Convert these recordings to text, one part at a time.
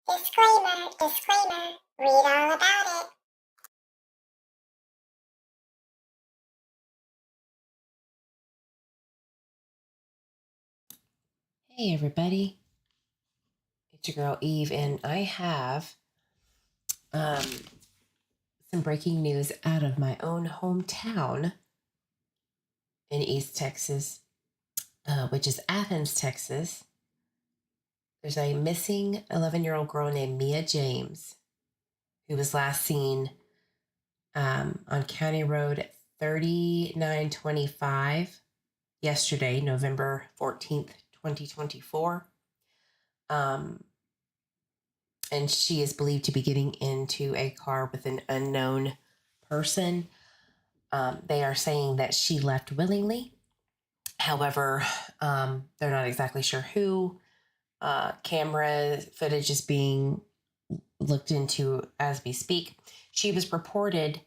Disclaimer, disclaimer, read all about it. Hey everybody, it's your girl Eve, and I have some breaking news out of my own hometown in East Texas, which is Athens, Texas. There's a missing 11-year-old girl named Mia James, who was last seen on County Road 3925 yesterday, November 14th, 2024. And she is believed to be getting into a car with an unknown person. They are saying that she left willingly. However, they're not exactly sure who. Camera footage is being looked into as we speak. She was reported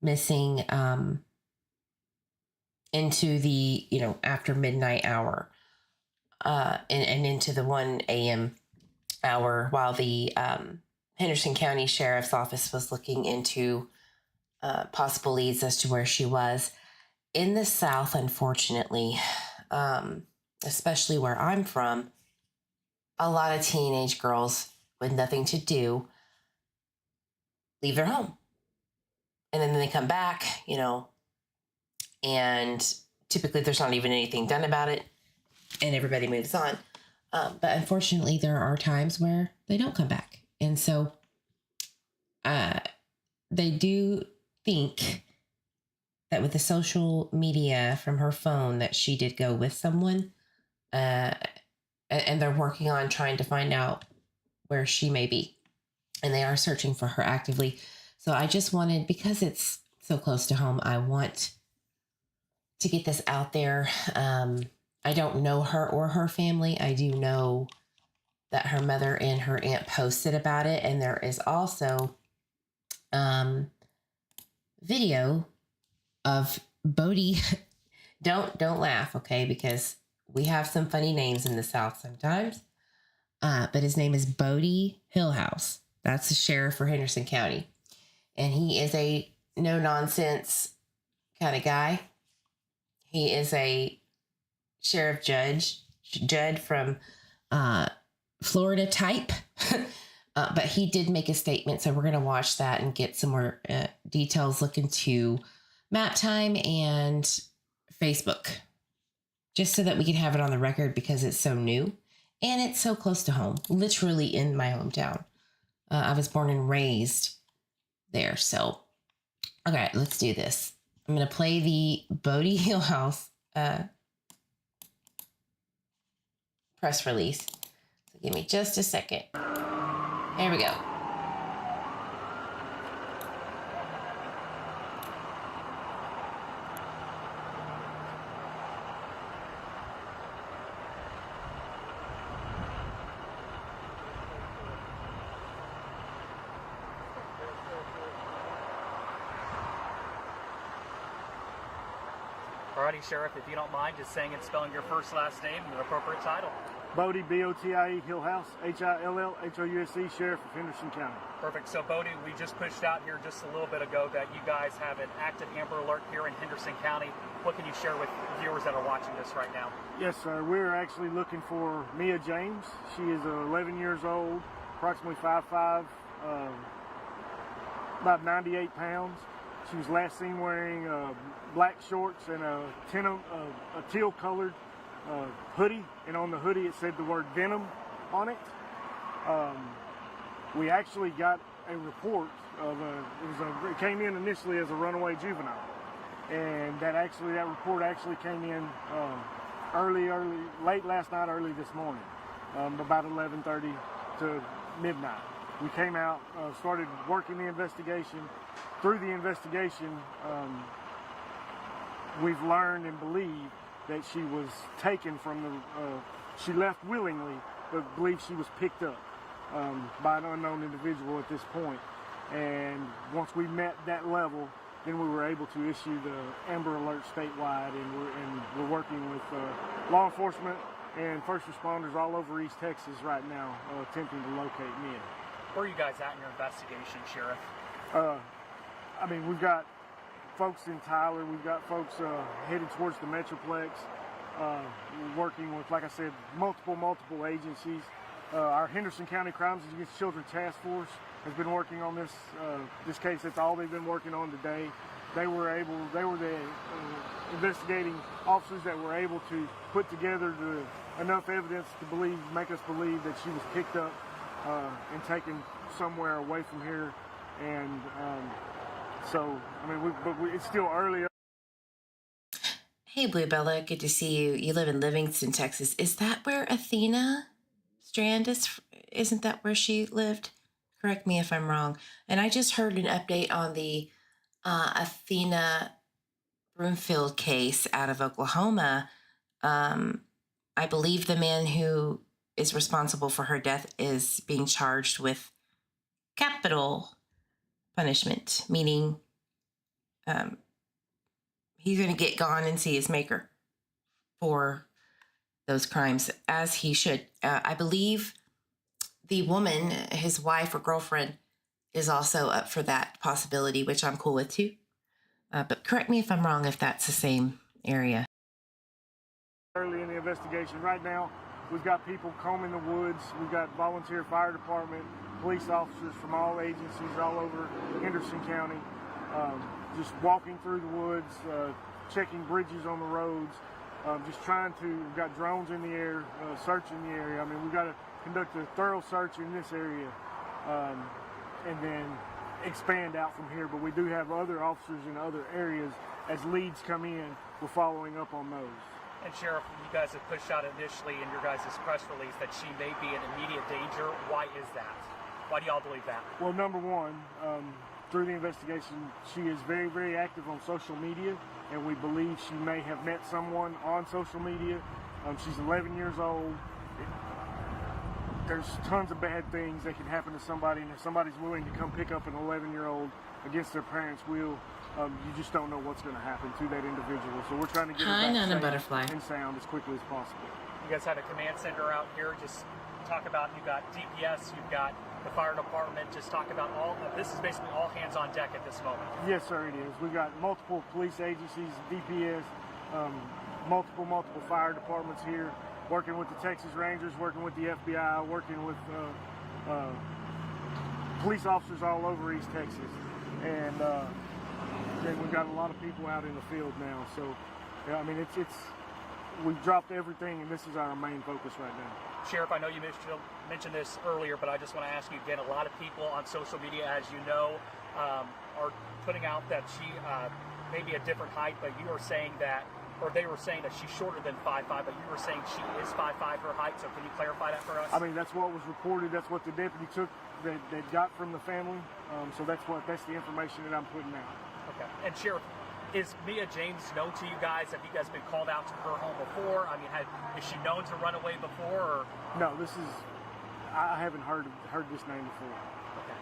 missing into the, after midnight hour and into the 1 a.m. hour while the Henderson County Sheriff's Office was looking into possible leads as to where she was. In the South, unfortunately, especially where I'm from, a lot of teenage girls with nothing to do leave their home. And then they come back, and typically there's not even anything done about it, and everybody moves on. But unfortunately, there are times where they don't come back. And so they do think that with the social media from her phone that she did go with someone, and they're working on trying to find out where she may be. And they are searching for her actively. So I just wanted, because it's so close to home, I want to get this out there. I don't know her or her family. I do know that her mother and her aunt posted about it. And there is also video of Bodie. Don't laugh, okay? Because we have some funny names in the South sometimes. But his name is Bodie Hillhouse. That's the sheriff for Henderson County. And he is a no-nonsense kind of guy. He is a sheriff judge from Florida type. But he did make a statement, so we're going to watch that and get some more details, look into Map Time and Facebook, just so that we can have it on the record because it's so new and it's so close to home, literally in my hometown. I was born and raised there. So, okay, let's do this. I'm going to play the Bodie Hillhouse press release. So give me just a second. Here we go. Alrighty, Sheriff, if you don't mind just saying and spelling your first last name and the appropriate title. Bodie, B-O-T-I-E, Hillhouse, H-I-L-L-H-O-U-S-E, Sheriff of Henderson County. Perfect. So, Bodie, we just pushed out here just a little bit ago that you guys have an active Amber Alert here in Henderson County. What can you share with viewers that are watching this right now? Yes, sir. We're actually looking for Mia James. She is 11 years old, approximately 5'5", about 98 pounds. She was last seen wearing black shorts and a teal-colored hoodie, and on the hoodie it said the word Venom on it. We actually got a report of it came in initially as a runaway juvenile, and that report actually came in late last night, early this morning, about 11:30 to midnight. We came out, started working the investigation. Through the investigation, we've learned and believe that she was taken from she left willingly, but believe she was picked up by an unknown individual at this point. And once we met that level, then we were able to issue the Amber Alert statewide, and we're working with law enforcement and first responders all over East Texas right now attempting to locate Mia. Where are you guys at in your investigation, Sheriff? I mean, we've got folks in Tyler, we've got folks headed towards the Metroplex, working with, like I said, multiple agencies. Our Henderson County Crimes Against Children Task Force has been working on this case. That's all they've been working on today. They were the investigating officers that were able to put together enough evidence to make us believe that she was picked up and taken somewhere away from here. And so, I mean, it's still early. Hey, Blue Bella, good to see you. You live in Livingston, Texas. Is that where Athena Strand is? Isn't that where she lived? Correct me if I'm wrong. And I just heard an update on the Athena Broomfield case out of Oklahoma. I believe the man who is responsible for her death is being charged with capital punishment, meaning he's going to get gone and see his maker for those crimes, as he should. I believe the woman, his wife or girlfriend, is also up for that possibility, which I'm cool with too. But correct me if I'm wrong, if that's the same area. Early in the investigation. Right now, we've got people combing the woods. We've got volunteer fire department, police officers from all agencies all over Henderson County, just walking through the woods, checking bridges on the roads, we've got drones in the air, searching the area. I mean, we've got to conduct a thorough search in this area and then expand out from here. But we do have other officers in other areas. As leads come in, we're following up on those. And Sheriff, you guys have pushed out initially in your guys' press release that she may be in immediate danger. Why is that? Why do y'all believe that? Well, number one, through the investigation, she is very active on social media, and we believe she may have met someone on social media. She's 11 years old. There's tons of bad things that can happen to somebody, and if somebody's willing to come pick up an 11-year-old against their parents' will, you just don't know what's going to happen to that individual. So we're trying to get her back safe and sound as quickly as possible. You guys had a command center out here. Just talk about, you've got DPS, you've got the fire department. Just talk about this is basically all hands on deck at this moment. Yes, sir, it is. We've got multiple police agencies, DPS, multiple fire departments here, working with the Texas Rangers, working with the FBI, working with police officers all over East Texas. And then we've got a lot of people out in the field now. So, yeah, I mean, we've dropped everything, and this is our main focus right now. Sheriff, I know you mentioned this earlier, but I just want to ask you again, a lot of people on social media, as you know, are putting out that she may be a different height, but you are saying that, or they were saying that she's shorter than 5'5", but you were saying she is 5'5", her height, so can you clarify that for us? I mean, that's what was reported, that's what the deputy took, that got from the family, so that's the information that I'm putting out. Okay, and Sheriff, is Mia James known to you guys? Have you guys been called out to her home before? I mean, is she known to run away before? Or? No, I haven't heard this name before. Okay.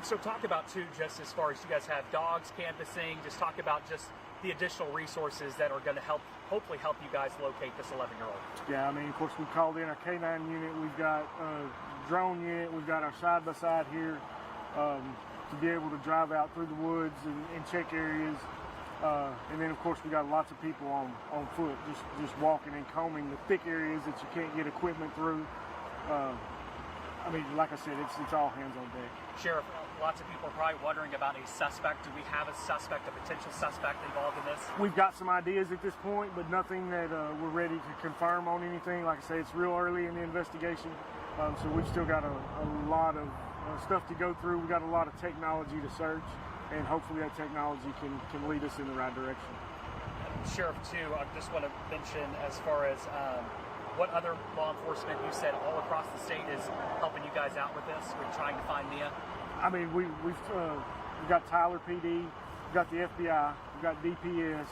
So talk about, too, just as far as you guys have dogs canvassing, just talk about just the additional resources that are going to hopefully help you guys locate this 11-year-old. Yeah, I mean, of course, we've called in our K9 unit. We've got a drone unit. We've got our side-by-side here to be able to drive out through the woods and check areas. And then, of course, we got lots of people on foot, just walking and combing the thick areas that you can't get equipment through. I mean, like I said, it's all hands on deck. Sheriff, lots of people are probably wondering about a suspect. Do we have a potential suspect involved in this? We've got some ideas at this point, but nothing that we're ready to confirm on anything. Like I say, it's real early in the investigation, so we've still got a lot of stuff to go through. We've got a lot of technology to search, and hopefully that technology can lead us in the right direction. Sheriff, too, I just want to mention as far as what other law enforcement, you said all across the state, is helping you guys out with this? We're trying to find Mia? I mean, we've got Tyler PD, we've got the FBI, we've got DPS,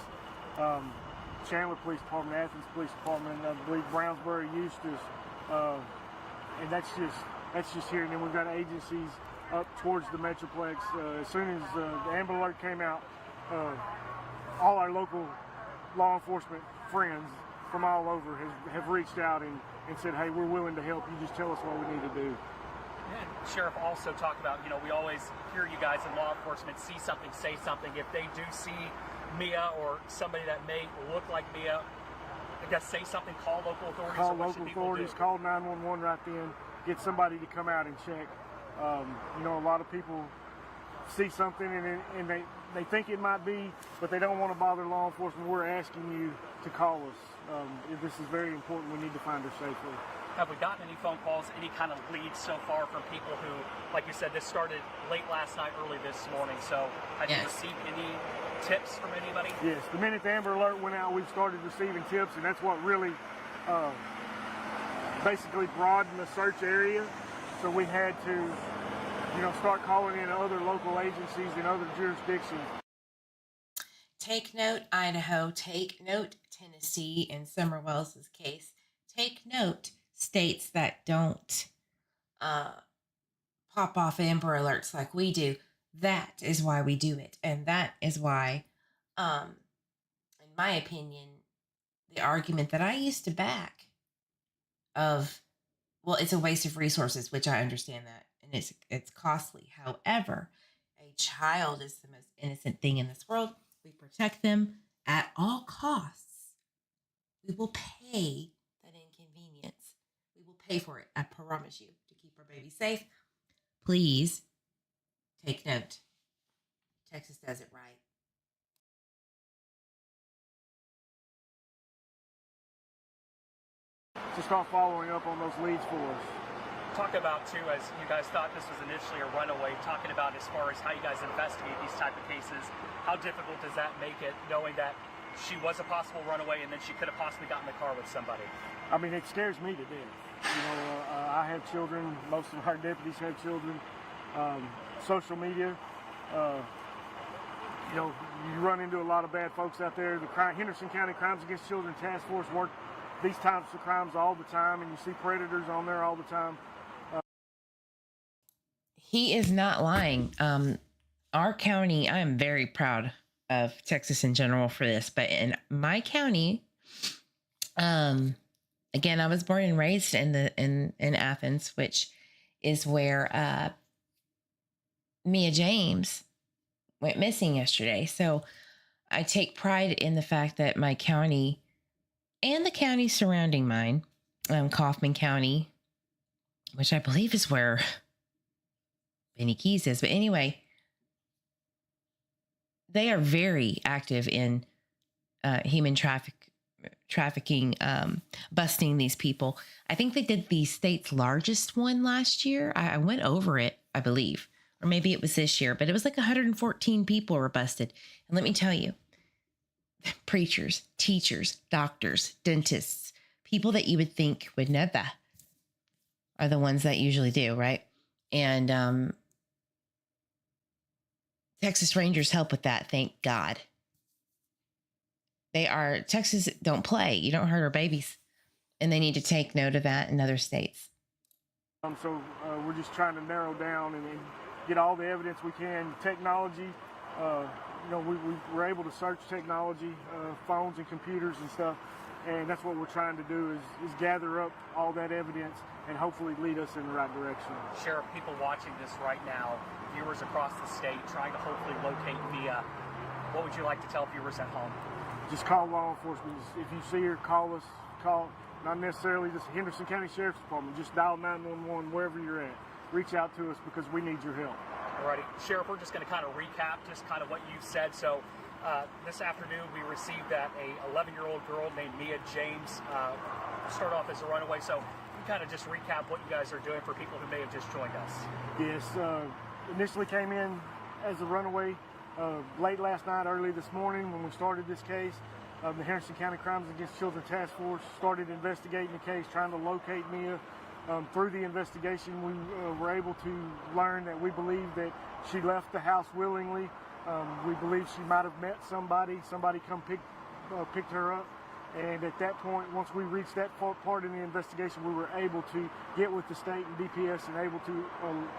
Chandler Police Department, Athens Police Department, I believe Brownsboro, Eustis, and that's just here. And then we've got agencies up towards the Metroplex. As soon as the Amber Alert came out, all our local law enforcement friends from all over have reached out and said, hey, we're willing to help. You just tell us what we need to do. And Sheriff, also talk about, we always hear you guys in law enforcement, see something, say something. If they do see Mia or somebody that may look like Mia, I guess say something, call local authorities. Call local authorities, call 911 right then, get somebody to come out and check. A lot of people see something and they think it might be, but they don't want to bother law enforcement. We're asking you to call us. This is very important. We need to find her safely. Have we gotten any phone calls, any kind of leads so far from people who, like you said, this started late last night, early this morning, so have you received any tips from anybody? Yes, the minute the Amber Alert went out, we've started receiving tips, and that's what really basically broadened the search area. So we had to, start calling in other local agencies in other jurisdictions. Take note, Idaho. Take note, Tennessee, in Summer Wells's case. Take note, states that don't pop off Amber Alerts like we do. That is why we do it. And that is why, in my opinion, the argument that I used to back of, well, it's a waste of resources, which I understand that. And it's costly. However, a child is the most innocent thing in this world. We protect them at all costs. We will pay that inconvenience. We will pay for it. I promise you, to keep our baby safe. Please take note. Texas does it right. To start following up on those leads for us. Talk about, too, as you guys thought this was initially a runaway, talking about as far as how you guys investigate these type of cases, how difficult does that make it, knowing that she was a possible runaway and then she could have possibly gotten in the car with somebody? I mean, it scares me to death. I have children. Most of our deputies have children. Social media, you run into a lot of bad folks out there. The Henderson County Crimes Against Children Task Force work these types of crimes all the time, and you see predators on there all the time. He is not lying. Our county, I am very proud of Texas in general for this, but in my county, again, I was born and raised in Athens, which is where Mia James went missing yesterday. So I take pride in the fact that my county and the county surrounding mine, Kaufman County, which I believe is where Benny Keys is. But anyway, they are very active in human trafficking, busting these people. I think they did the state's largest one last year. I went over it, I believe, or maybe it was this year, but it was like 114 people were busted. And let me tell you, preachers, teachers, doctors, dentists, people that you would think would never are the ones that usually do, right? And Texas Rangers help with that, thank God. Texas don't play. You don't hurt our babies. And they need to take note of that in other states. So we're just trying to narrow down and get all the evidence we can. Technology, we're able to search technology, phones and computers and stuff. And that's what we're trying to do is gather up all that evidence and hopefully lead us in the right direction. Sheriff, people watching this right now, viewers across the state, trying to hopefully locate Mia, what would you like to tell viewers at home? Just call law enforcement. If you see her, call us. Call, not necessarily just Henderson County Sheriff's Department. Just dial 911 wherever you're at. Reach out to us because we need your help. Alrighty. Sheriff, we're just going to kind of recap just kind of what you said. So this afternoon we received that a 11-year-old girl named Mia James started off as a runaway. So you kind of just recap what you guys are doing for people who may have just joined us. Yes. Initially came in as a runaway late last night, early this morning when we started this case. The Henderson County Crimes Against Children Task Force started investigating the case, trying to locate Mia. Through the investigation, we were able to learn that we believe that she left the house willingly. We believe she might have met somebody come picked her up. And at that point, once we reached that part in the investigation, we were able to get with the state and DPS and able to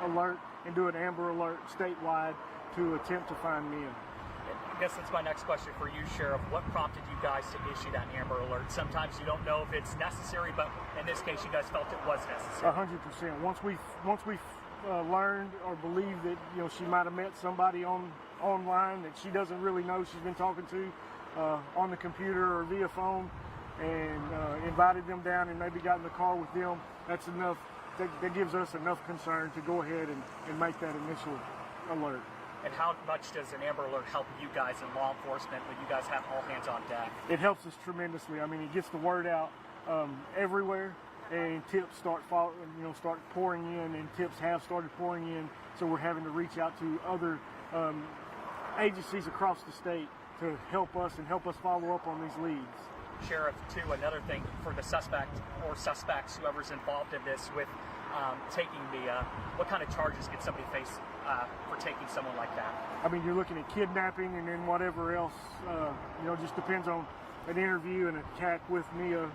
alert and do an Amber Alert statewide to attempt to find Mia. I guess that's my next question for you, Sheriff. What prompted you guys to issue that Amber Alert? Sometimes you don't know if it's necessary, but in this case, you guys felt it was necessary. 100%. Once we learned or believed that she might have met somebody online that she doesn't really know she's been talking to on the computer or via phone, and invited them down and maybe got in the car with them, that's enough. That gives us enough concern to go ahead and make that initial alert. And how much does an Amber Alert help you guys in law enforcement when you guys have all hands on deck? It helps us tremendously. I mean, it gets the word out everywhere, and tips start pouring in, and tips have started pouring in. So we're having to reach out to other agencies across the state to help us follow up on these leads. Sheriff, too, another thing for the suspect or suspects, whoever's involved in this, with taking what kind of charges could somebody face for taking someone like that? I mean, you're looking at kidnapping and then whatever else. Just depends on an interview and a chat with Mia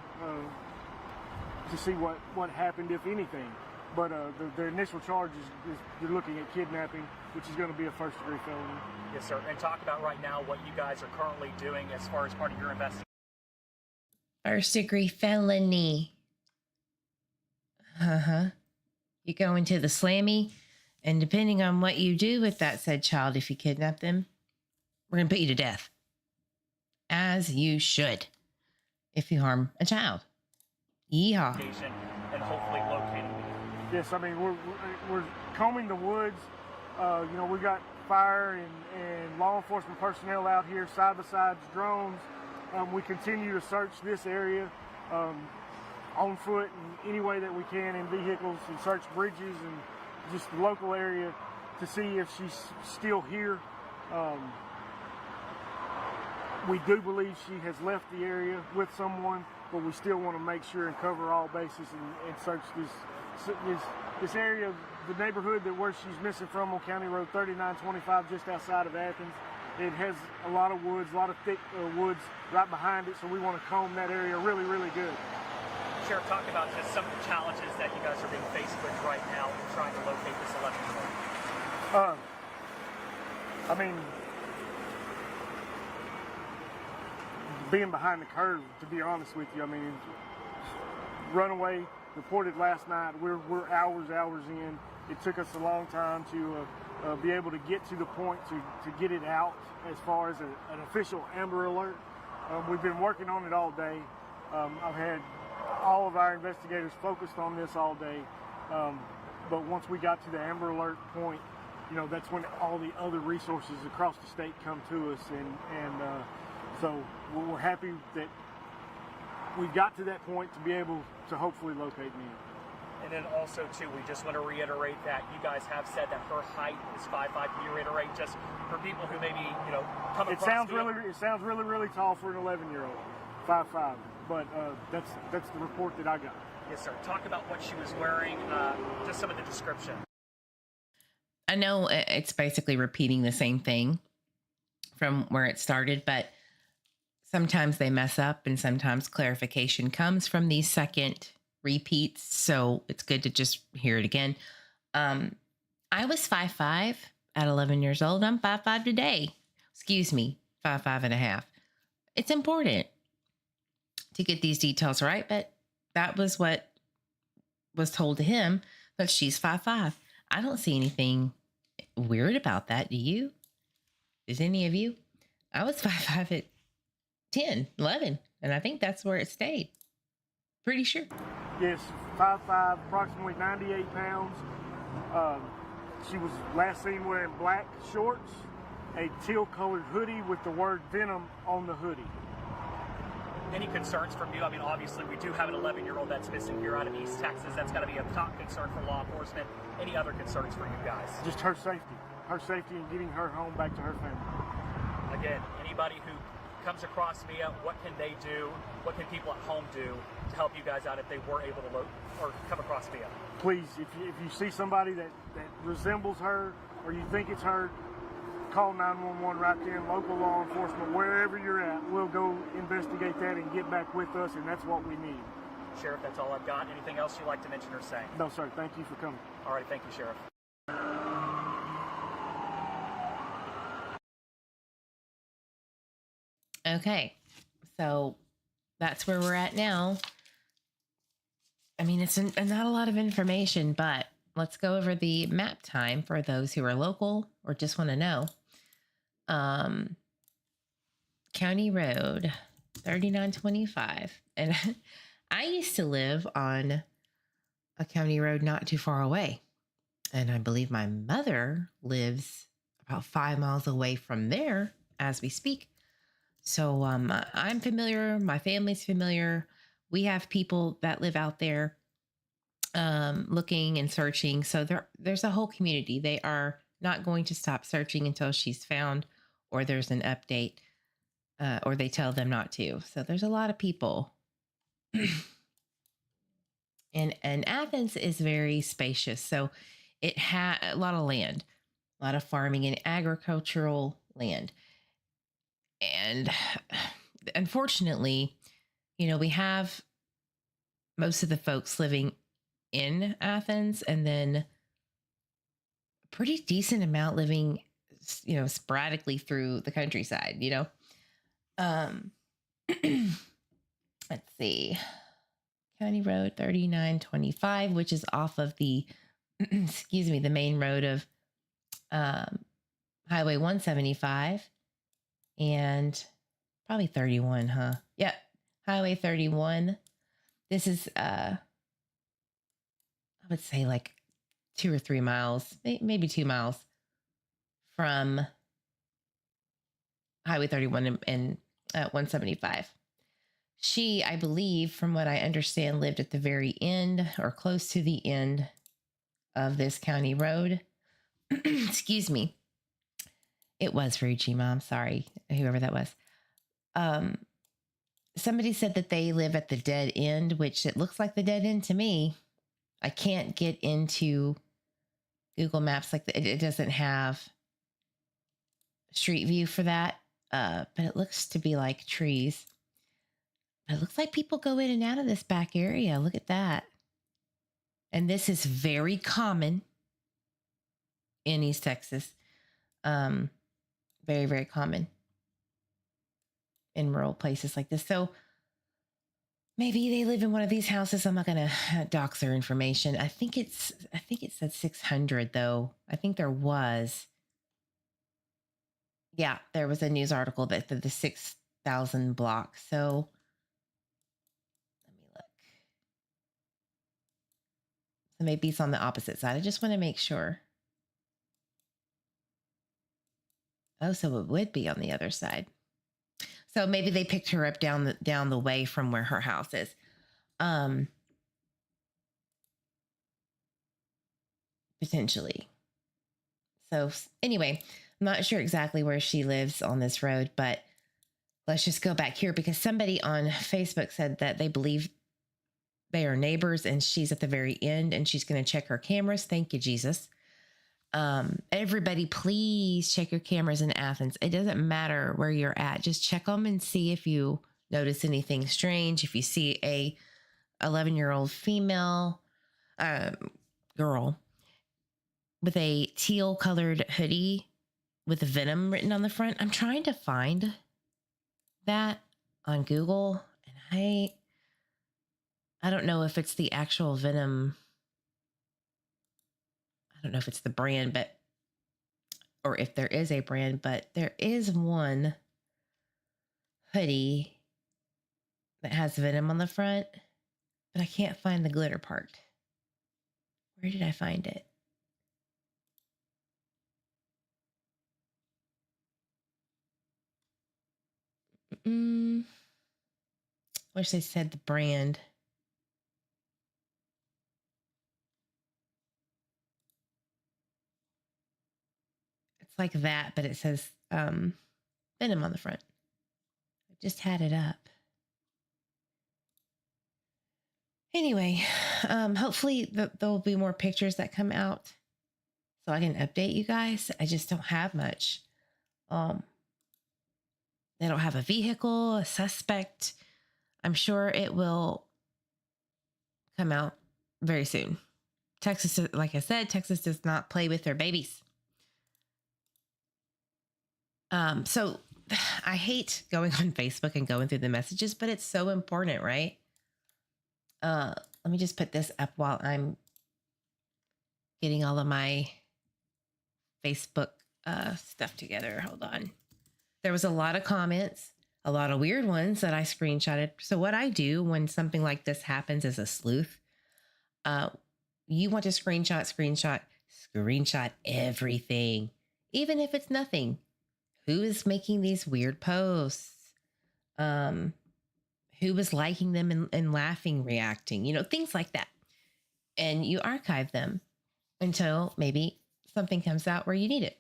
to see what happened, if anything. But the initial charge is you're looking at kidnapping, which is going to be a first-degree felony. Yes, sir. And talk about right now what you guys are currently doing as far as part of your investigation. First-degree felony. You go into the slammy, and depending on what you do with that said child, if you kidnap them, we're going to put you to death. As you should, if you harm a child. Yeehaw. And hopefully locating me. Yes, I mean, we're combing the woods. We got fire and law enforcement personnel out here, side-by-sides, drones. We continue to search this area on foot and any way that we can in vehicles, and search bridges and just the local area to see if she's still here. We do believe she has left the area with someone, but we still want to make sure and cover all bases and search this area, the neighborhood where she's missing from, on County Road 3925, just outside of Athens. It has a lot of woods, a lot of thick woods right behind it, so we want to comb that area really, really good. Sheriff, talk about just some of the challenges that you guys are being faced with right now in trying to locate this 11-year-old. I mean, being behind the curve, to be honest with you. I mean, runaway reported last night. We're hours in. It took us a long time to be able to get to the point to get it out as far as an official Amber Alert. We've been working on it all day. I've had all of our investigators focused on this all day. But once we got to the Amber Alert point, that's when all the other resources across the state come to us. And so we're happy that we got to that point to be able to hopefully locate me. And then also, too, we just want to reiterate that you guys have said that her height is 5'5". Can you reiterate, just for people who maybe, come across... It sounds really, really tall for an 11-year-old, 5'5". But that's the report that I got. Yes, sir. Talk about what she was wearing, just some of the description. I know it's basically repeating the same thing from where it started, but sometimes they mess up, and sometimes clarification comes from these second repeats. So it's good to just hear it again. I was 5'5" at 11 years old. I'm 5'5" today. Excuse me, 5'5.5". It's important to get these details right, but that was what was told to him, that she's 5'5". I don't see anything weird about that. Do you? Does any of you? I was 5'5" at 10, 11, and I think that's where it stayed. Pretty sure. Yes, 5'5", approximately 98 pounds. She was last seen wearing black shorts, a teal-colored hoodie with the word Venom on the hoodie. Any concerns from you? I mean, obviously, we do have an 11-year-old that's missing here out of East Texas. That's got to be a top concern for law enforcement. Any other concerns for you guys? Just her safety. Her safety and getting her home back to her family. Again, anybody who comes across Mia, what can they do? What can people at home do to help you guys out if they were able to come across Mia? Please, if you see somebody that resembles her, or you think it's her, call 911 right then, local law enforcement, wherever you're at. We'll go investigate that and get back with us, and that's what we need. Sheriff, that's all I've got. Anything else you'd like to mention or say? No, sir. Thank you for coming. All right. Thank you, Sheriff. Okay. So that's where we're at now. I mean, it's not a lot of information, but let's go over the map time for those who are local or just want to know. County Road 3925. And I used to live on a county road not too far away. And I believe my mother lives about 5 miles away from there as we speak. So I'm familiar. My family's familiar. We have people that live out there looking and searching. So there's a whole community. They are not going to stop searching until she's found or there's an update or they tell them not to. So there's a lot of people. And Athens is very spacious. So it had a lot of land, a lot of farming and agricultural land. And unfortunately, we have most of the folks living in Athens and then a pretty decent amount living, sporadically through the countryside, Let's see. County Road 3925, which is off of the, the main road of Highway 175 and probably 31, huh? Yep. Highway 31. This is, I would say like 2 or 3 miles, maybe 2 miles from Highway 31 and 175. She, I believe, from what I understand, lived at the very end or close to the end of this county road. Excuse me. It was Ruchi, Mom. Sorry, whoever that was. Somebody said that they live at the dead end, which it looks like the dead end to me. I can't get into Google Maps like it doesn't have street view for that, but it looks to be like trees. It looks like people go in and out of this back area. Look at that. And this is very common in East Texas. Very, very common in rural places like this. So maybe they live in one of these houses. I'm not going to dox their information. I think it said 600 though. I think there was. Yeah, there was a news article that the 6,000 block. So let me look. So maybe it's on the opposite side. I just want to make sure. Oh, so it would be on the other side. So maybe they picked her up down the way from where her house is. Potentially. So anyway, I'm not sure exactly where she lives on this road, but let's just go back here because somebody on Facebook said that they believe they are neighbors and she's at the very end and she's going to check her cameras. Thank you, Jesus. Everybody, please check your cameras in Athens. It doesn't matter where you're at. Just check them and see if you notice anything strange. If you see a 11-year-old female girl with a teal colored hoodie with Venom written on the front. I'm trying to find that on Google and I don't know if it's the actual Venom. I don't know if it's the brand, or if there is a brand, but there is one hoodie that has Venom on the front, but I can't find the glitter part. Where did I find it? Wish they said the brand. It's like that, but it says Venom on the front. I just had it up. Anyway, hopefully there'll be more pictures that come out so I can update you guys. I just don't have much. They don't have a vehicle, a suspect. I'm sure it will come out very soon. Texas, like I said, Texas does not play with their babies. So I hate going on Facebook and going through the messages, but it's so important, right? Let me just put this up while I'm getting all of my Facebook stuff together. Hold on. There was a lot of comments, a lot of weird ones that I screenshotted. So what I do when something like this happens as a sleuth, you want to screenshot everything, even if it's nothing. Who is making these weird posts? Who was liking them and laughing, reacting, things like that. And you archive them until maybe something comes out where you need it.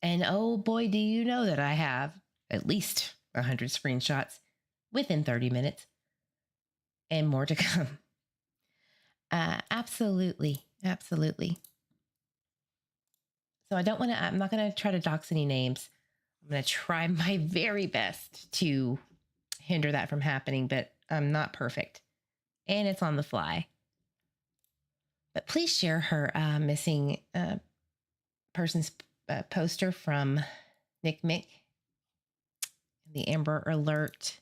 And oh boy, do you know that I have at least 100 screenshots within 30 minutes and more to come. Absolutely. Absolutely. So I'm not going to try to dox any names. I'm going to try my very best to hinder that from happening, but I'm not perfect. And it's on the fly. But please share her missing person's poster from Nick Mick, the Amber Alert.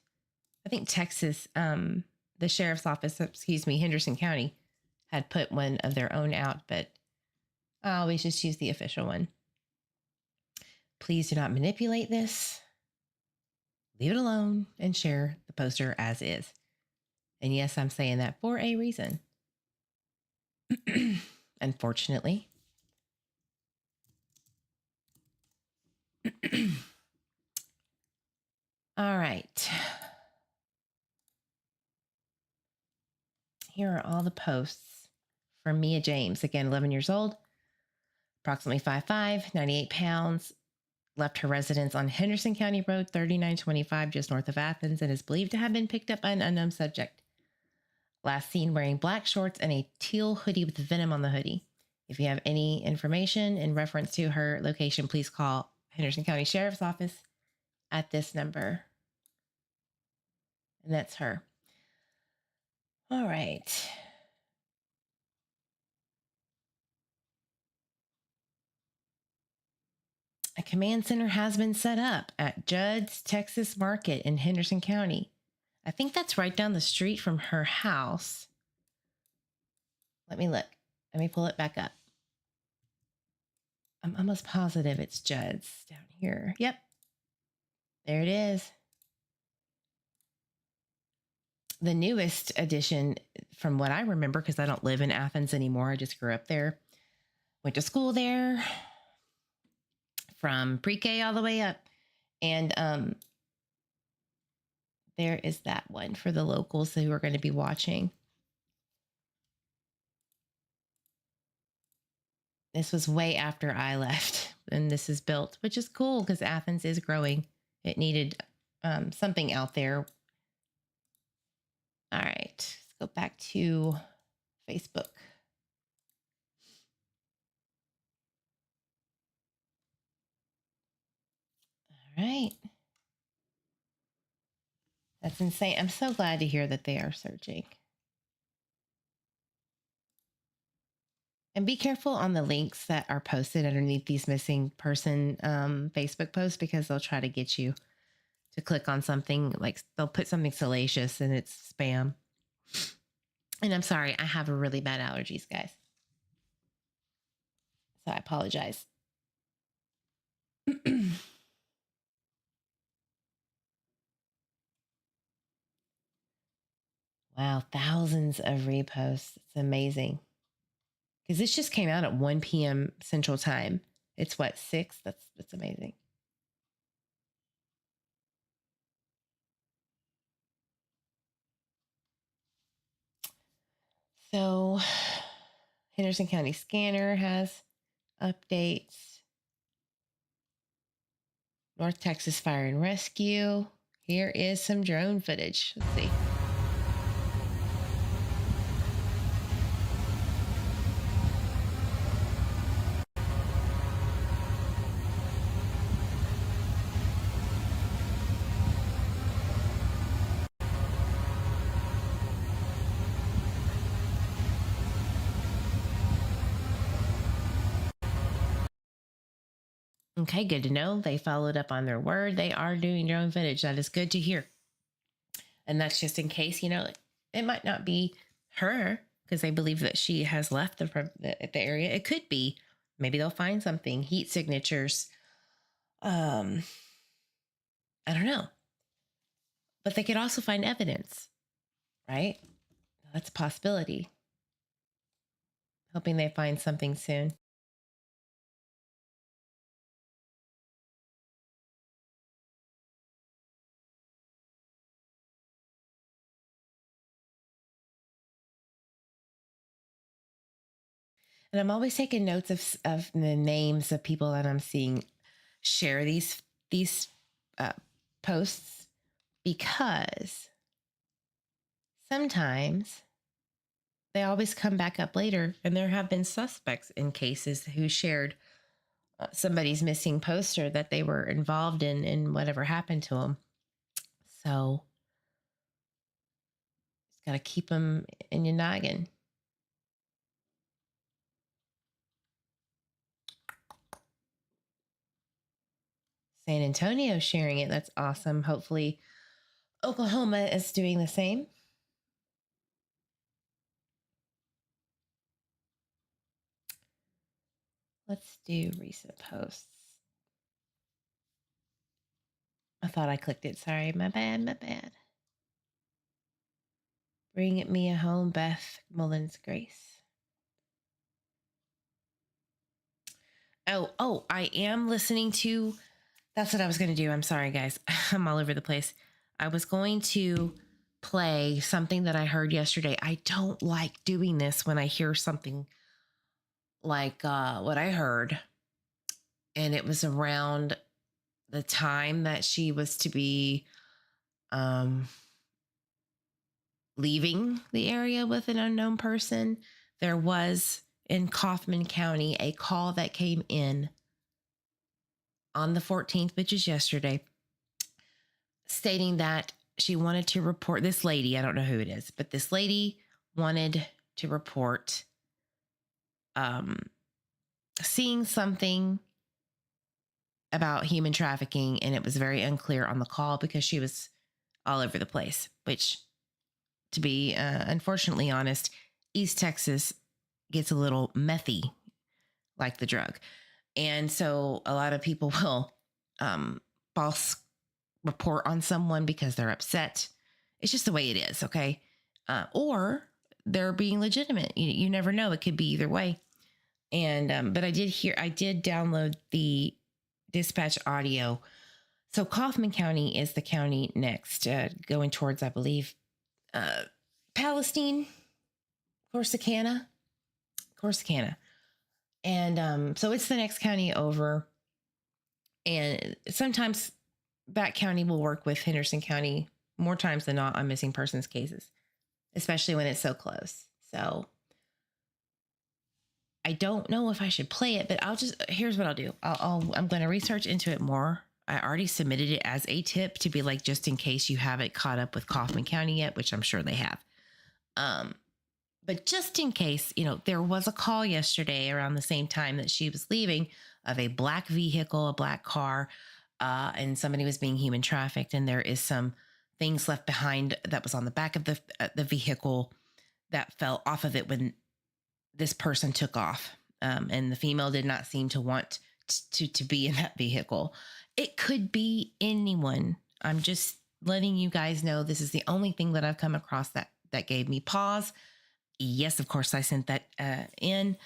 I think Texas, the sheriff's office, Henderson County, had put one of their own out, but I always just use the official one. Please do not manipulate this. Leave it alone and share the poster as is. And yes, I'm saying that for a reason. Unfortunately. All right. Here are all the posts from Mia James. Again, 11 years old, approximately 5'5", 98 pounds, left her residence on Henderson County Road 3925, just north of Athens, and is believed to have been picked up by an unknown subject. Last seen wearing black shorts and a teal hoodie with venom on the hoodie. If you have any information in reference to her location, please call Henderson County Sheriff's Office at this number. And that's her. All right. A command center has been set up at Judd's Texas Market in Henderson County. I think that's right down the street from her house. Let me look. Let me pull it back up. I'm almost positive it's Judd's down here. Yep. There it is. The newest addition, from what I remember, because I don't live in Athens anymore. I just grew up there. Went to school there from pre-K all the way up. And there is that one for the locals who are going to be watching. This was way after I left, and this is built, which is cool because Athens is growing. It needed something out there. All right, let's go back to Facebook. All right. That's insane. I'm so glad to hear that they are searching. And be careful on the links that are posted underneath these missing person Facebook posts, because they'll try to get you to click on something, like they'll put something salacious and it's spam. And I'm sorry, I have really bad allergies, guys. So I apologize. Wow, thousands of reposts. It's amazing. Because this just came out at 1 p.m. Central Time. It's what, 6? That's amazing. So Henderson County Scanner has updates. North Texas Fire and Rescue. Here is some drone footage. Let's see. Okay, good to know. They followed up on their word. They are doing drone footage. That is good to hear. And that's just in case, it might not be her because they believe that she has left the area. It could be. Maybe they'll find something, heat signatures. I don't know. But they could also find evidence, right? That's a possibility. Hoping they find something soon. And I'm always taking notes of the names of people that I'm seeing share these posts, because sometimes they always come back up later, and there have been suspects in cases who shared somebody's missing poster that they were involved in whatever happened to them. So just got to keep them in your noggin. San Antonio sharing it. That's awesome. Hopefully Oklahoma is doing the same. Let's do recent posts. I thought I clicked it. Sorry, my bad. Bring it me a home, Beth Mullins Grace. Oh, I am listening to, that's what I was going to do. I'm sorry, guys. I'm all over the place. I was going to play something that I heard yesterday. I don't like doing this when I hear something like what I heard. And it was around the time that she was to be leaving the area with an unknown person. There was in Kaufman County a call that came in on the 14th, which is yesterday, stating that she wanted to report, this lady, I don't know who it is, but this lady wanted to report seeing something about human trafficking, and it was very unclear on the call because she was all over the place, which, to be unfortunately honest, East Texas gets a little methy, like the drug. And so a lot of people will false report on someone because they're upset. It's just the way it is, okay? Or they're being legitimate. You never know. It could be either way. And but I did download the dispatch audio. So Kaufman County is the county next, going towards, I believe, Palestine, Corsicana. And so it's the next county over. And sometimes that county will work with Henderson County more times than not on missing persons cases, especially when it's so close. So I don't know if I should play it, but here's what I'll do. I'm going to research into it more. I already submitted it as a tip to be like, just in case you haven't caught up with Kaufman County yet, which I'm sure they have. But just in case, there was a call yesterday around the same time that she was leaving of a black vehicle, a black car, and somebody was being human trafficked. And there is some things left behind that was on the back of the vehicle that fell off of it when this person took off. And the female did not seem to want to be in that vehicle. It could be anyone. I'm just letting you guys know this is the only thing that I've come across that gave me pause. Yes, of course, I sent that in.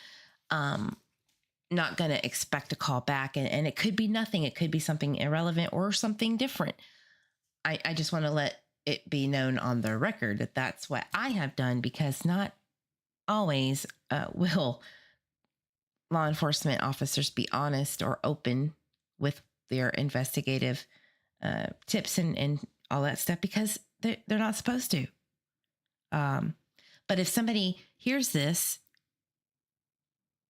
Not going to expect a call back. And it could be nothing. It could be something irrelevant or something different. I just want to let it be known on the record that that's what I have done, because not always will law enforcement officers be honest or open with their investigative tips and all that stuff, because they're not supposed to. But if somebody hears this,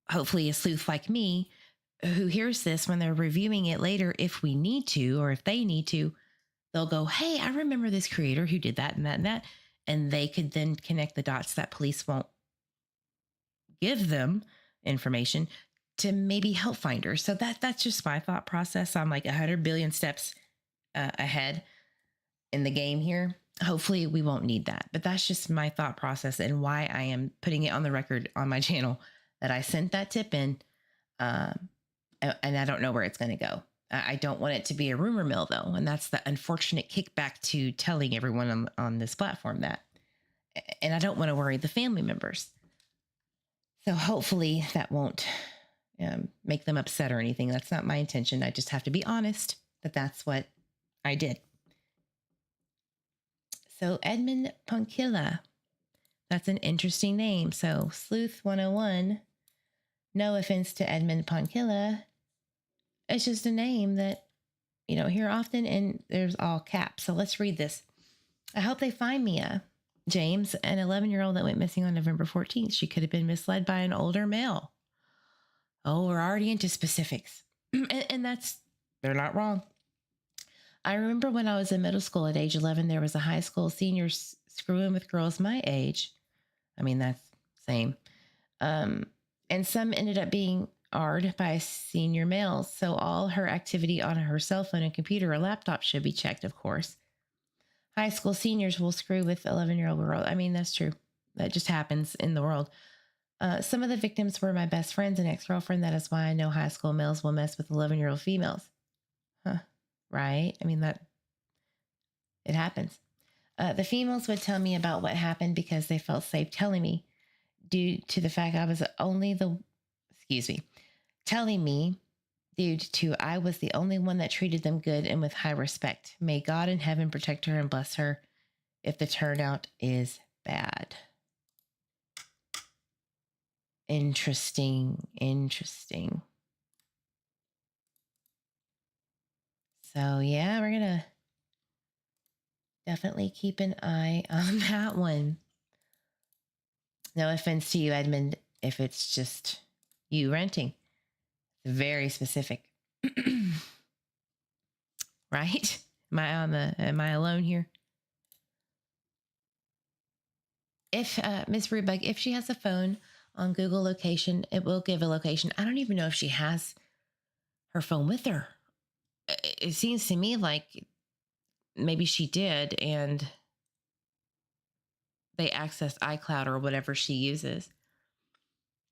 hopefully a sleuth like me, who hears this when they're reviewing it later, if we need to, or if they need to, they'll go, hey, I remember this creator who did that and that and that. And they could then connect the dots that police won't give them information to maybe help find her. So that's just my thought process. I'm like 100 billion steps ahead in the game here. Hopefully we won't need that, but that's just my thought process and why I am putting it on the record on my channel that I sent that tip in. And I don't know where it's going to go. I don't want it to be a rumor mill though. And that's the unfortunate kickback to telling everyone on this platform that, and I don't want to worry the family members. So hopefully that won't make them upset or anything. That's not my intention. I just have to be honest that that's what I did. So Edmund Ponkilla, that's an interesting name. So Sleuth 101, no offense to Edmund Ponkilla. It's just a name that you don't hear often, and there's all caps. So let's read this. I hope they find Mia James, an 11-year-old that went missing on November 14th. She could have been misled by an older male. Oh, we're already into specifics. and they're not wrong. I remember when I was in middle school at age 11, there was a high school senior screwing with girls my age. I mean, that's same. And some ended up being AR'd by senior males. So all her activity on her cell phone and computer or laptop should be checked, of course. High school seniors will screw with 11-year-old girls. I mean, that's true. That just happens in the world. Some of the victims were my best friends and ex-girlfriend. That is why I know high school males will mess with 11-year-old females. Huh. Right? I mean, it happens. The females would tell me about what happened because they felt safe telling me due to the fact I was telling me due to I was the only one that treated them good and with high respect. May God in heaven protect her and bless her if the turnout is bad. Interesting. So yeah, we're going to definitely keep an eye on that one. No offense to you, Edmund, if it's just you renting. Very specific. Right? Am I alone here? If Miss Rubek, if she has a phone on Google location, it will give a location. I don't even know if she has her phone with her. It seems to me like maybe she did and they accessed iCloud or whatever she uses.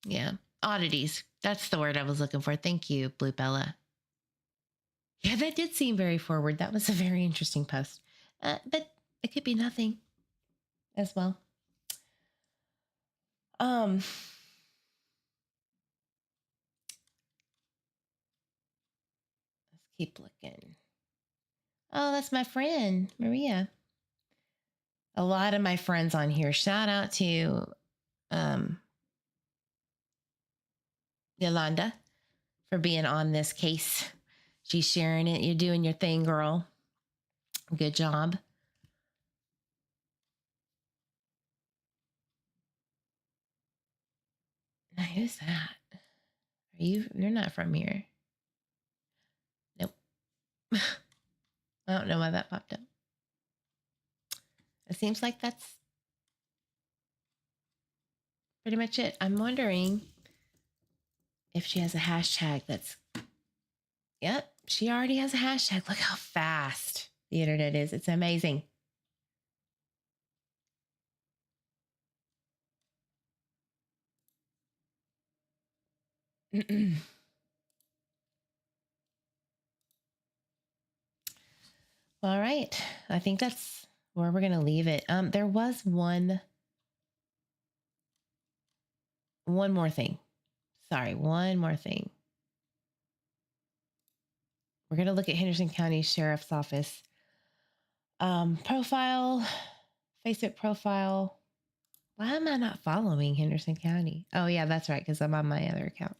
Yeah. Oddities. That's the word I was looking for. Thank you, Blue Bella. Yeah, that did seem very forward. That was a very interesting post. But it could be nothing as well. Let's keep looking. Oh, that's my friend, Maria. A lot of my friends on here. Shout out to Yolanda for being on this case. She's sharing it. You're doing your thing, girl. Good job. Now, who's that? You're not from here. Nope. I don't know why that popped up. It seems like that's pretty much it. I'm wondering if she has a hashtag that's... Yep, she already has a hashtag. Look how fast the internet is. It's amazing. All right. I think that's where we're going to leave it. There was one more thing. Sorry, one more thing. We're going to look at Henderson County Sheriff's Office profile, Facebook profile. Why am I not following Henderson County? Oh, yeah, that's right, because I'm on my other account.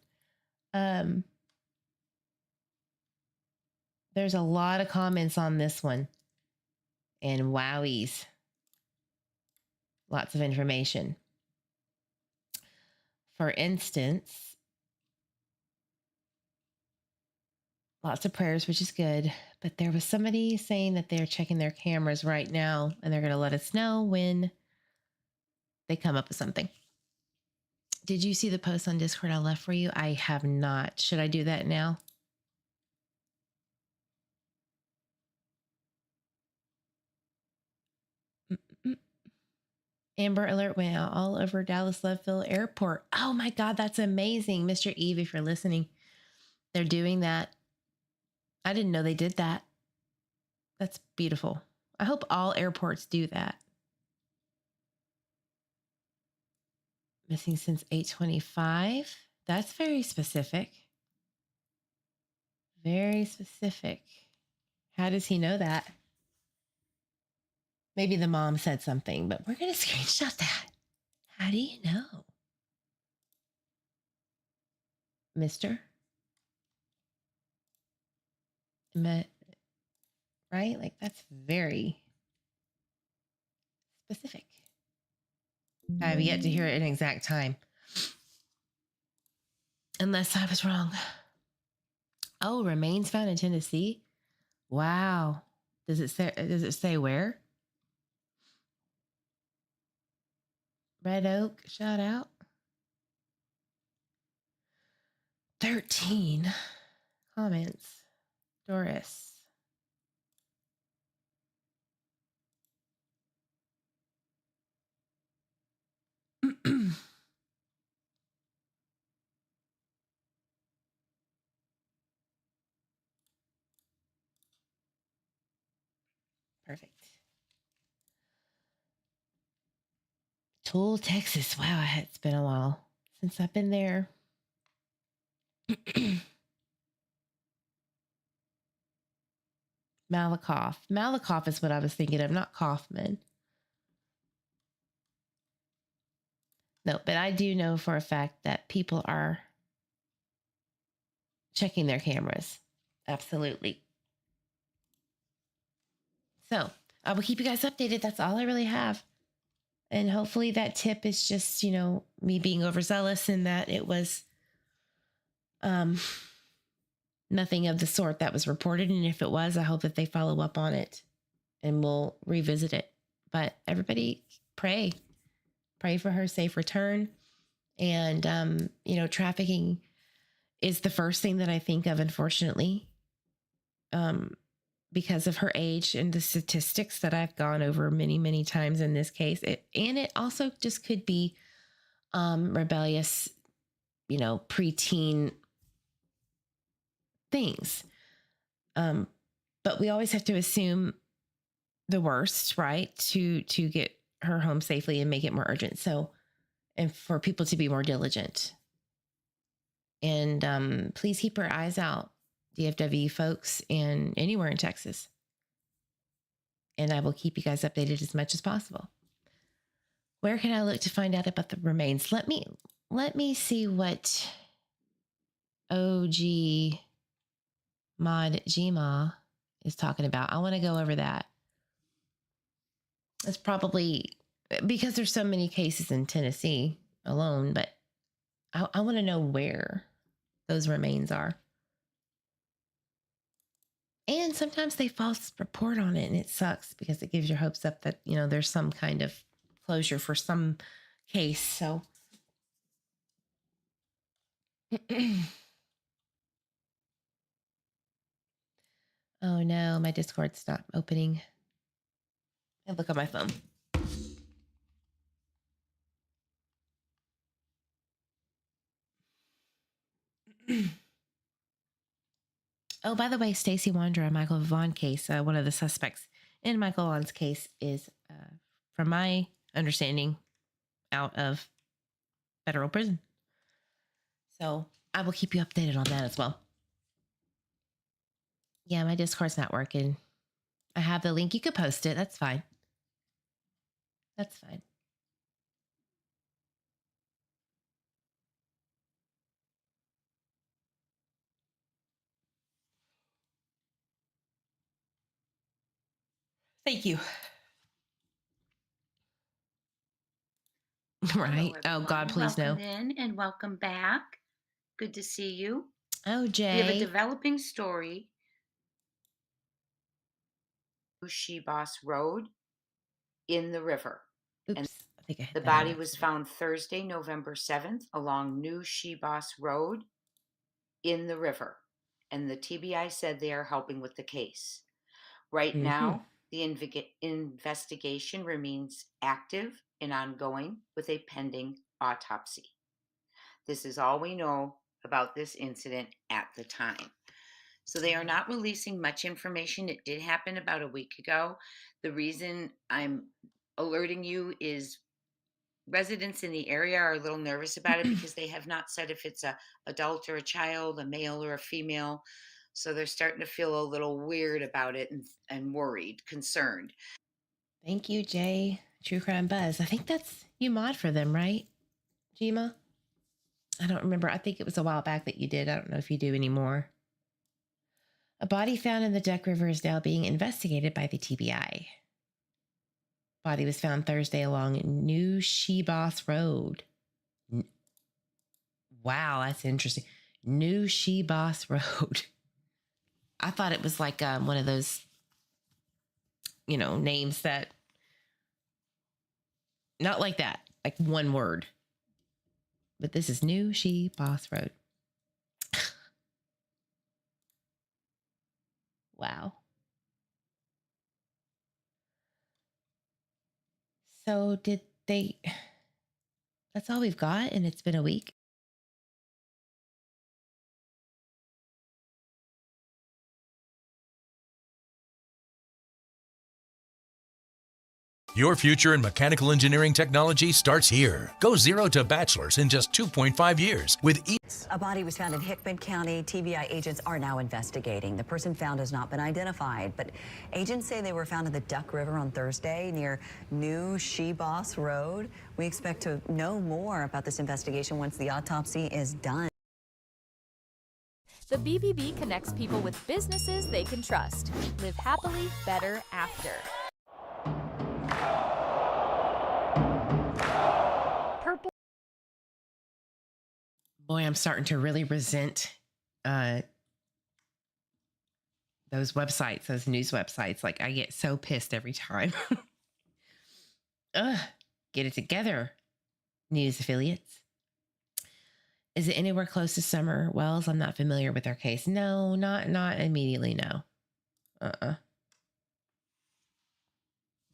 There's a lot of comments on this one. And wowies. Lots of information. For instance, lots of prayers, which is good. But there was somebody saying that they're checking their cameras right now, and they're going to let us know when they come up with something. Did you see the post on Discord I left for you? I have not. Should I do that now? Mm-mm. Amber Alert went out all over Dallas Lovefield Airport. Oh my God, that's amazing. Mr. Eve, if you're listening, they're doing that. I didn't know they did that. That's beautiful. I hope all airports do that. Missing since 8/25. That's very specific. Very specific. How does he know that? Maybe the mom said something, but we're going to screenshot that. How do you know? Mister? Right? Like, that's very specific. I have yet to hear an exact time. Unless I was wrong. Oh, remains found in Tennessee? Wow. Does it say where? Red Oak, shout out. 13 comments. Doris. Perfect. Tool, Texas. Wow, it's been a while since I've been there. Malakoff. Malakoff is what I was thinking of, not Kaufman. No, but I do know for a fact that people are checking their cameras. Absolutely. So I will keep you guys updated. That's all I really have. And hopefully that tip is just, me being overzealous and that it was nothing of the sort that was reported. And if it was, I hope that they follow up on it and we'll revisit it. But everybody pray for her safe return. And, trafficking is the first thing that I think of, unfortunately, because of her age and the statistics that I've gone over many, many times in this case. It also just could be rebellious, preteen things. But we always have to assume the worst, right? To get her home safely and make it more urgent. So, and for people to be more diligent. And please keep your eyes out, DFW folks, and anywhere in Texas. And I will keep you guys updated as much as possible. Where can I look to find out about the remains? Let me see what OG Mod Gma is talking about. I want to go over that. It's probably because there's so many cases in Tennessee alone, but I want to know where those remains are. And sometimes they false report on it, and it sucks because it gives your hopes up that, there's some kind of closure for some case. So oh no, my Discord's not opening. I look on my phone. Oh, by the way, Stacey Wanderer, Michael Vaughn case, one of the suspects in Michael Vaughn's case is, from my understanding, out of federal prison. So I will keep you updated on that as well. Yeah, my Discord's not working. I have the link. You could post it. That's fine. That's fine. Thank you. Right. Hello, Oh, God, please no. welcome in and welcome back. Good to see you. Oh, We have a Jay. developing story. She Boss Road in the river. Oops. And I think I hit The that on body was accident. found Thursday, November 7th, along New Shebos Road in the river, and the TBI said they are helping with the case. Right Mm-hmm. now, the investigation remains active and ongoing with a pending autopsy. This is all we know about this incident at the time. So they are not releasing much information. It did happen about a week ago. The reason I'm alerting you is residents in the area are a little nervous about it because they have not said if it's a adult or a child, a male or a female. So they're starting to feel a little weird about it and worried, concerned. Thank you, Jay. True Crime Buzz. I think that's you mod for them, right, Jima? I don't remember. I think it was a while back that you did. I don't know if you do anymore. A body found in the Duck River is now being investigated by the TBI. Body was found Thursday along New Shebos Road. Wow, that's interesting. New Shebos Road. I thought it was like one of those, names that, not like that, like one word. But this is New Shebos Road. Wow. So that's all we've got, and it's been a week. Your future in mechanical engineering technology starts here. Go 0 to bachelor's in just 2.5 years with A body was found in Hickman County. TBI agents are now investigating. The person found has not been identified, but agents say they were found in the Duck River on Thursday near New Shebos Road. We expect to know more about this investigation once the autopsy is done. The BBB connects people with businesses they can trust. Live happily, better after. Purple. Boy, I'm starting to really resent those websites, those news websites. Like, I get so pissed every time. Ugh, get it together, news affiliates. Is it anywhere close to Summer Wells? I'm not familiar with their case. No, not immediately, no.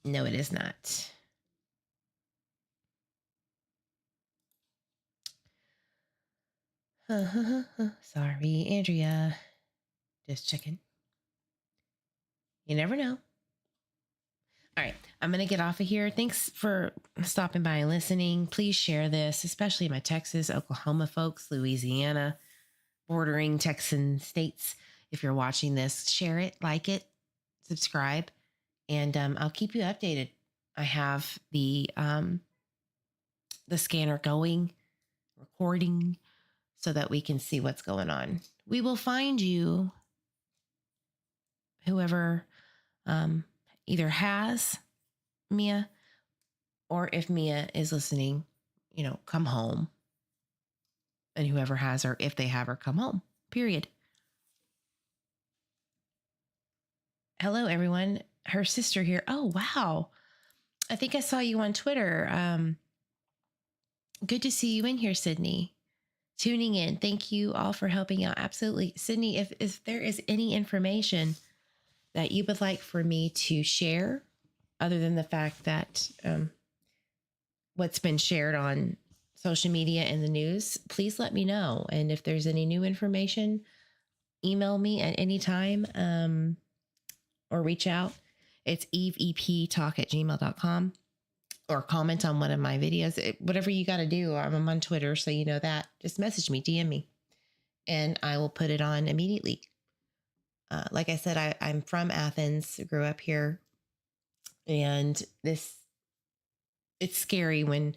No, it is not. Sorry, Andrea. Just checking. You never know. All right, I'm going to get off of here. Thanks for stopping by and listening. Please share this, especially my Texas, Oklahoma folks, Louisiana, bordering Texan states. If you're watching this, share it, like it, subscribe, and I'll keep you updated. I have the scanner going, recording, so that we can see what's going on. We will find you, whoever either has Mia, or if Mia is listening, come home. And whoever has her, if they have her, come home, period. Hello, everyone. Her sister here. Oh, wow. I think I saw you on Twitter. Good to see you in here, Sydney. Tuning in. Thank you all for helping out. Absolutely. Sydney, if there is any information that you would like for me to share, other than the fact that what's been shared on social media and the news, please let me know. And if there's any new information, email me at any time or reach out. It's eveeptalk@gmail.com, or comment on one of my videos. Whatever you got to do. I'm on Twitter, so you know that. Just message me, DM me, and I will put it on immediately. Like I said, I'm from Athens, grew up here, and it's scary when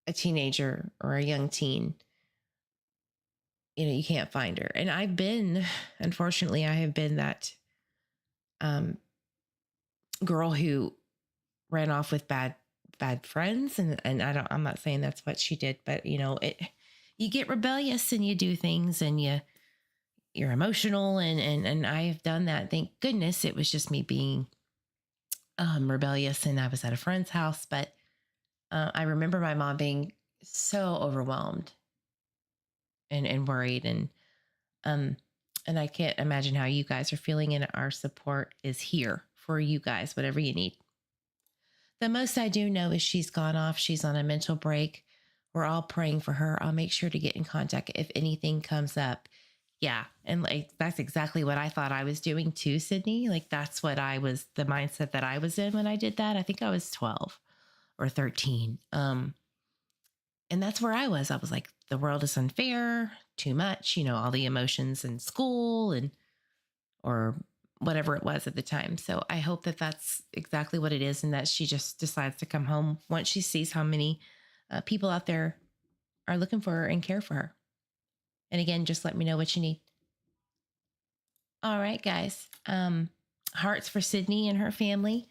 a teenager or a young teen, you can't find her. And unfortunately, I have been that girl who ran off with bad friends, and I'm not saying that's what she did, but you get rebellious and you do things, and you're emotional, and I have done that. Thank goodness it was just me being rebellious, and I was at a friend's house, but I remember my mom being so overwhelmed and worried, and I can't imagine how you guys are feeling. And our support is here for you guys, whatever you need. The most I do know is she's gone off. She's on a mental break. We're all praying for her. I'll make sure to get in contact if anything comes up. Yeah. And like, that's exactly what I thought I was doing too, Sydney. Like, that's what the mindset that I was in when I did that. I think I was 12 or 13. And that's where I was. I was like, the world is unfair, too much, all the emotions in school or whatever it was at the time. So I hope that that's exactly what it is, and that she just decides to come home once she sees how many people out there are looking for her and care for her. And again, just let me know what you need. All right, guys. Hearts for Sydney and her family,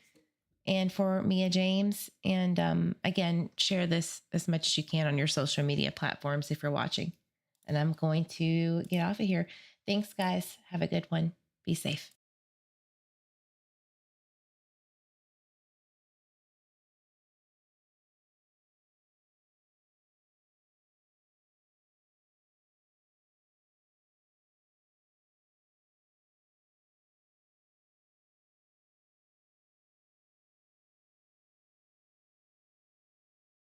and for Mia James. And again, share this as much as you can on your social media platforms if you're watching. And I'm going to get off of here. Thanks, guys. Have a good one. Be safe.